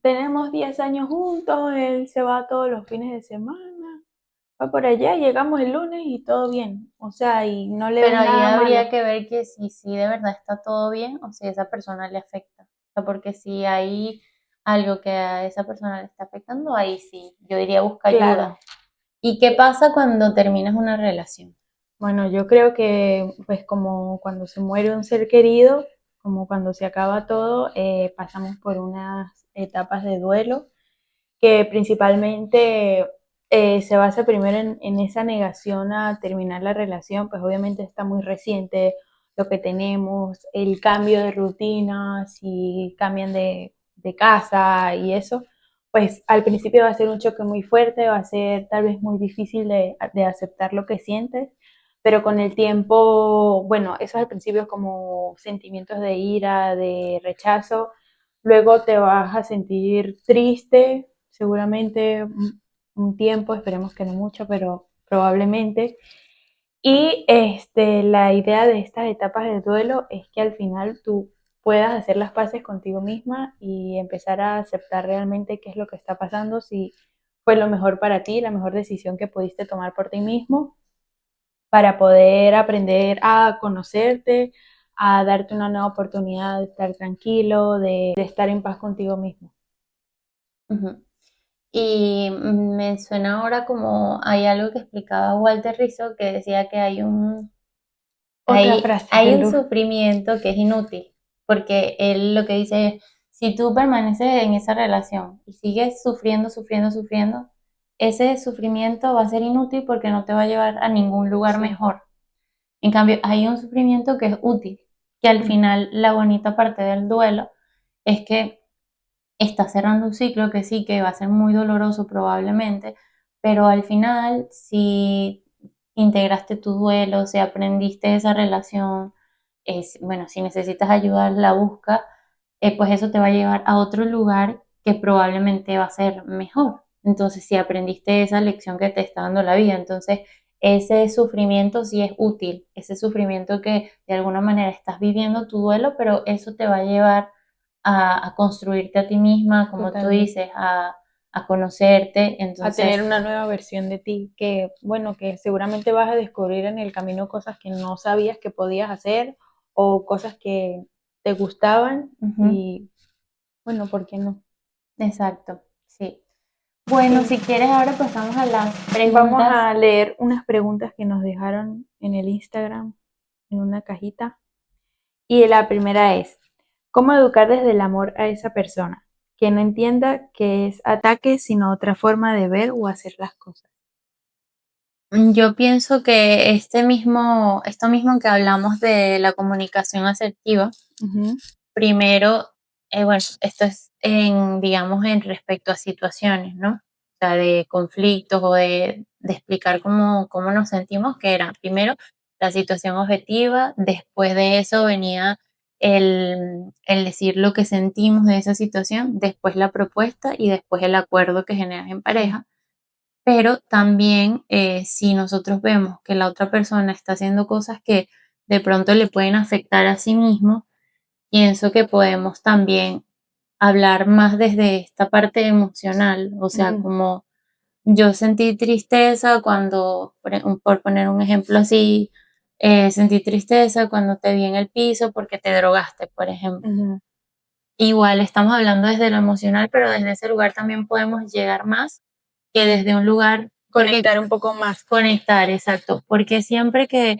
Speaker 2: tenemos 10 años juntos, él se va todos los fines de semana, va por allá, llegamos el lunes y todo bien. O sea, y no le
Speaker 1: Pero
Speaker 2: ves
Speaker 1: ahí
Speaker 2: nada malo.
Speaker 1: habría que ver que si de verdad está todo bien o si a esa persona le afecta. O sea, porque si hay algo que a esa persona le está afectando, ahí sí, yo diría busca
Speaker 2: Claro.
Speaker 1: ayuda. ¿Y qué pasa cuando terminas una relación?
Speaker 2: Bueno, yo creo que pues como cuando se muere un ser querido, como cuando se acaba todo, pasamos por unas etapas de duelo que principalmente se basa primero en esa negación a terminar la relación, pues obviamente está muy reciente lo que tenemos, el cambio de rutina, si cambian de casa y eso, pues al principio va a ser un choque muy fuerte, va a ser tal vez muy difícil de aceptar lo que sientes, pero con el tiempo, bueno, eso al principio es como sentimientos de ira, de rechazo, luego te vas a sentir triste, seguramente un tiempo, esperemos que no mucho, pero probablemente. Y la idea de estas etapas del duelo es que al final tú puedas hacer las paces contigo misma y empezar a aceptar realmente qué es lo que está pasando, si fue lo mejor para ti, la mejor decisión que pudiste tomar por ti mismo, para poder aprender a conocerte, a darte una nueva oportunidad de estar tranquilo, de estar en paz contigo mismo.
Speaker 1: Ujú. Y me suena ahora como hay algo que explicaba Walter Rizzo que decía que
Speaker 2: Otra frase
Speaker 1: hay
Speaker 2: del
Speaker 1: un
Speaker 2: Dur.
Speaker 1: sufrimiento que es inútil, porque él lo que dice es, si tú permaneces en esa relación y sigues sufriendo, sufriendo, sufriendo, ese sufrimiento va a ser inútil porque no te va a llevar a ningún lugar
Speaker 2: Sí.
Speaker 1: mejor. En cambio, hay un sufrimiento que es útil, que al final la bonita parte del duelo es que está cerrando un ciclo que sí, que va a ser muy doloroso probablemente, pero al final, si integraste tu duelo, si aprendiste esa relación, bueno, si necesitas ayuda, la busca, pues eso te va a llevar a otro lugar que probablemente va a ser mejor. Entonces, si aprendiste esa lección que te está dando la vida, entonces ese sufrimiento sí es útil, ese sufrimiento que de alguna manera estás viviendo tu duelo, pero eso te va a llevar a construirte a ti misma, como tú
Speaker 2: Totalmente.
Speaker 1: dices, a conocerte.
Speaker 2: A tener
Speaker 1: Entonces,
Speaker 2: una nueva versión de ti que, bueno, que seguramente vas a descubrir en el camino cosas que no sabías que podías hacer o cosas que te gustaban
Speaker 1: ujú,
Speaker 2: y, bueno, ¿por qué no?
Speaker 1: exacto, sí. Bueno, si quieres ahora pasamos a las
Speaker 2: Vamos
Speaker 1: preguntas.
Speaker 2: a leer unas preguntas que nos dejaron en el Instagram, en una cajita. Y la primera es, ¿cómo educar desde el amor a esa persona? Que no entienda que es ataque, sino otra forma de ver o hacer las cosas.
Speaker 1: Yo pienso que esto mismo que hablamos de la comunicación asertiva,
Speaker 2: Ujú,
Speaker 1: primero, bueno, esto es digamos, en respecto a situaciones, ¿no? O sea, de conflictos o de explicar cómo nos sentimos, que era primero la situación objetiva, después de eso venía el decir lo que sentimos de esa situación, después la propuesta y después el acuerdo que generas en pareja. Pero también si nosotros vemos que la otra persona está haciendo cosas que de pronto le pueden afectar a sí mismo, pienso que podemos también hablar más desde esta parte emocional, o sea,
Speaker 2: ujú,
Speaker 1: como yo sentí tristeza cuando, por poner un ejemplo así, sentí tristeza cuando te vi en el piso porque te drogaste, por ejemplo.
Speaker 2: ujú.
Speaker 1: Igual estamos hablando desde lo emocional, pero desde ese lugar también podemos llegar más que desde un lugar,
Speaker 2: Conectar un poco más.
Speaker 1: conectar, exacto, porque siempre que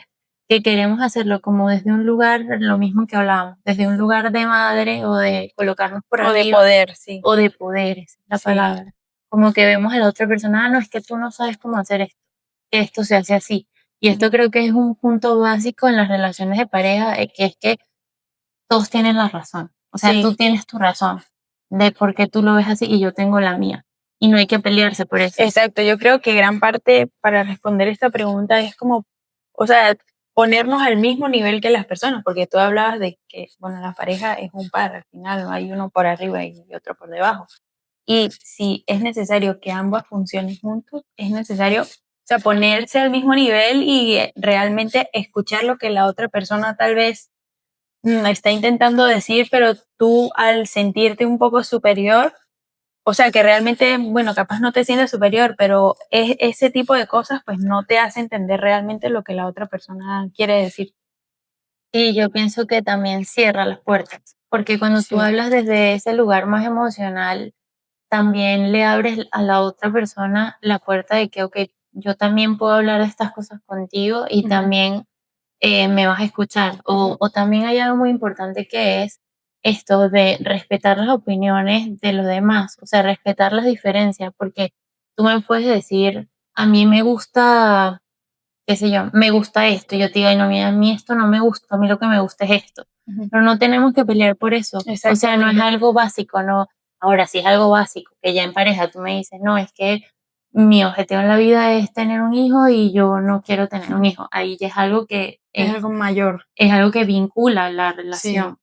Speaker 1: queremos hacerlo como desde un lugar, lo mismo que hablábamos, desde un lugar de madre o de colocarnos por
Speaker 2: O de
Speaker 1: arriba
Speaker 2: poder, sí.
Speaker 1: o de poder, esa es la
Speaker 2: Sí.
Speaker 1: palabra. Como que vemos a la otra persona, no, es que tú no sabes cómo hacer esto, que esto se hace así. Y esto creo que es un punto básico en las relaciones de pareja, que es que todos tienen la razón. O sea,
Speaker 2: Sí,
Speaker 1: tú tienes tu razón de por qué tú lo ves así y yo tengo la mía. Y no hay que pelearse por eso.
Speaker 2: exacto. Yo creo que gran parte para responder esta pregunta es como, o sea, ponernos al mismo nivel que las personas, porque tú hablabas de que, bueno, la pareja es un par, al final no hay uno por arriba y otro por debajo. Y si es necesario que ambas funcionen juntos, es necesario, o sea, ponerse al mismo nivel y realmente escuchar lo que la otra persona tal vez está intentando decir, pero tú al sentirte un poco superior, o sea, que realmente, bueno, capaz no te sientes superior, pero ese tipo de cosas pues no te hace entender realmente lo que la otra persona quiere decir.
Speaker 1: Y yo pienso que también cierra las puertas, porque cuando tú
Speaker 2: Sí.
Speaker 1: hablas desde ese lugar más emocional, también le abres a la otra persona la puerta de que, ok, yo también puedo hablar de estas cosas contigo y
Speaker 2: Ujú.
Speaker 1: también me vas a escuchar. O también hay algo muy importante que es esto de respetar las opiniones de los demás, o sea, respetar las diferencias, porque tú me puedes decir, a mí me gusta, qué sé yo, me gusta esto, y yo te digo, ay, no, mira, a mí esto no me gusta, a mí lo que me gusta es esto.
Speaker 2: Ujú.
Speaker 1: Pero no tenemos que pelear por eso. O sea, no es
Speaker 2: Exactamente.
Speaker 1: algo básico, no. Ahora, si es algo básico, que ya en pareja tú me dices, no, es que mi objetivo en la vida es tener un hijo y yo no quiero tener un hijo. Ahí ya es algo que
Speaker 2: Es algo mayor.
Speaker 1: es algo que vincula la
Speaker 2: Sí.
Speaker 1: relación.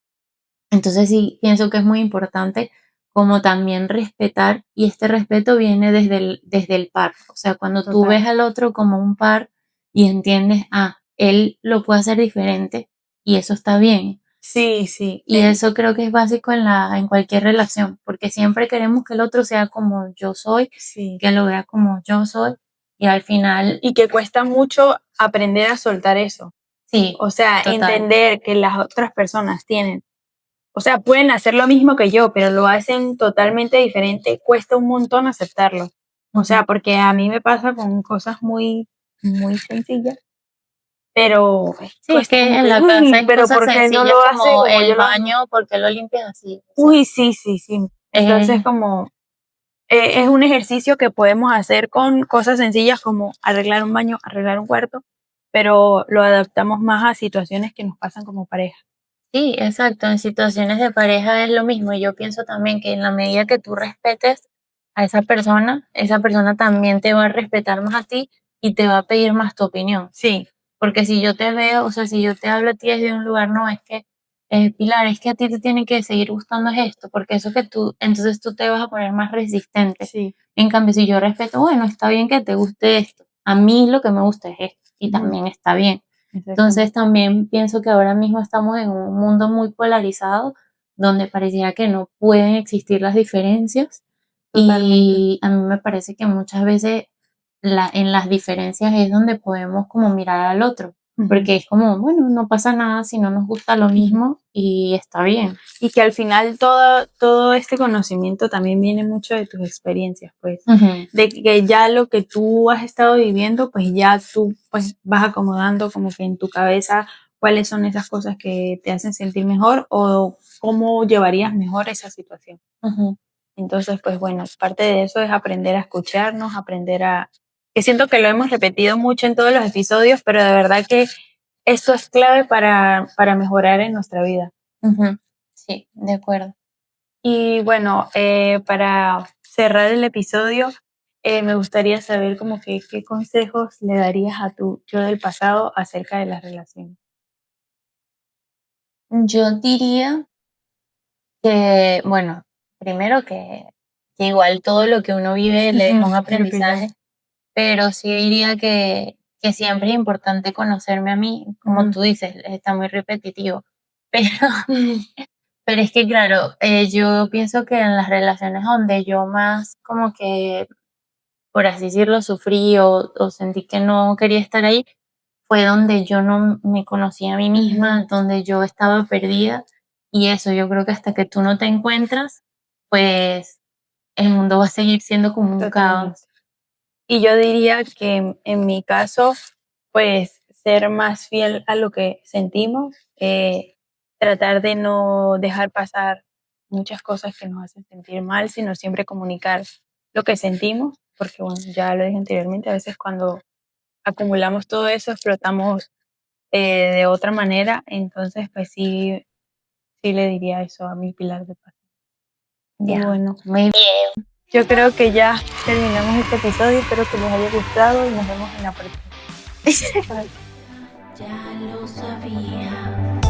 Speaker 1: Entonces sí, pienso que es muy importante como también respetar, y este respeto viene desde el par. O sea, cuando tú
Speaker 2: Total.
Speaker 1: ves al otro como un par y entiendes, ah, él lo puede hacer diferente y eso está bien.
Speaker 2: Sí, sí.
Speaker 1: Y eso creo que es básico en cualquier relación, porque siempre queremos que el otro sea como yo soy,
Speaker 2: Sí.
Speaker 1: que lo vea como yo soy, y al final,
Speaker 2: Y que cuesta mucho aprender a soltar eso.
Speaker 1: sí,
Speaker 2: O sea,
Speaker 1: total.
Speaker 2: entender que las otras personas tienen, o sea, pueden hacer lo mismo que yo, pero lo hacen totalmente diferente, cuesta un montón aceptarlo. O sea, porque a mí me pasa con cosas muy, muy sencillas, pero
Speaker 1: Sí, es
Speaker 2: cuesta
Speaker 1: que
Speaker 2: como
Speaker 1: en
Speaker 2: que,
Speaker 1: la casa hay
Speaker 2: pero
Speaker 1: cosas
Speaker 2: ¿por qué no
Speaker 1: sencillas
Speaker 2: lo hace
Speaker 1: como
Speaker 2: como yo
Speaker 1: el
Speaker 2: lo hago?
Speaker 1: baño, ¿por qué lo limpias así? O sea,
Speaker 2: Uy, sí, sí, sí. Entonces, como es un ejercicio que podemos hacer con cosas sencillas como arreglar un baño, arreglar un cuarto, pero lo adaptamos más a situaciones que nos pasan como pareja.
Speaker 1: sí, exacto. En situaciones de pareja es lo mismo. Y yo pienso también que en la medida que tú respetes a esa persona también te va a respetar más a ti y te va a pedir más tu opinión.
Speaker 2: Sí,
Speaker 1: Porque si yo te veo, o sea, si yo te hablo a ti desde un lugar, no, es que, Pilar, es que a ti te tiene que seguir gustando es esto, porque eso que tú, entonces tú te vas a poner más resistente.
Speaker 2: sí.
Speaker 1: En cambio, si yo respeto, bueno, está bien que te guste esto, a mí lo que me gusta es esto, y también está bien. Entonces también pienso que ahora mismo estamos en un mundo muy polarizado, donde pareciera que no pueden existir las diferencias,
Speaker 2: Totalmente.
Speaker 1: y a mí me parece que muchas veces en las diferencias es donde podemos como mirar al otro, porque es como, bueno, no pasa nada si no nos gusta lo mismo y está bien.
Speaker 2: Y que al final todo este conocimiento también viene mucho de tus experiencias, pues, de que ya lo que tú has estado viviendo, pues ya tú pues vas acomodando como que en tu cabeza cuáles son esas cosas que te hacen sentir mejor o cómo llevarías mejor esa situación.
Speaker 1: Ujú.
Speaker 2: Entonces, pues bueno, parte de eso es aprender a escucharnos, aprender a... que siento que lo hemos repetido mucho en todos los episodios, pero de verdad que esto es clave para mejorar en nuestra vida.
Speaker 1: Ujú. Sí, de acuerdo.
Speaker 2: Y bueno, para cerrar el episodio, me gustaría saber como que qué consejos le darías a tu yo del pasado acerca de las relaciones.
Speaker 1: Yo diría que, bueno, primero que igual todo lo que uno vive le deja un aprendizaje, pero sí diría que siempre es importante conocerme a mí, como tú dices, está muy repetitivo, pero, pero es que claro, yo pienso que en las relaciones donde yo más como que, por así decirlo, sufrí o sentí que no quería estar ahí, fue donde yo no me conocía a mí misma, donde yo estaba perdida, y eso yo creo que hasta que tú no te encuentras, pues el mundo va a seguir siendo como un caos.
Speaker 2: Y yo diría que en mi caso, pues ser más fiel a lo que sentimos, tratar de no dejar pasar muchas cosas que nos hacen sentir mal, sino siempre comunicar lo que sentimos, porque bueno, ya lo dije anteriormente, a veces cuando acumulamos todo eso explotamos de otra manera, entonces pues sí, sí le diría eso a mi pilar de paz. Y
Speaker 1: Ya,
Speaker 2: bueno,
Speaker 1: muy bien.
Speaker 2: yo creo que ya terminamos este episodio, espero que les haya gustado y nos vemos en la próxima. Bye.
Speaker 4: Ya lo sabía.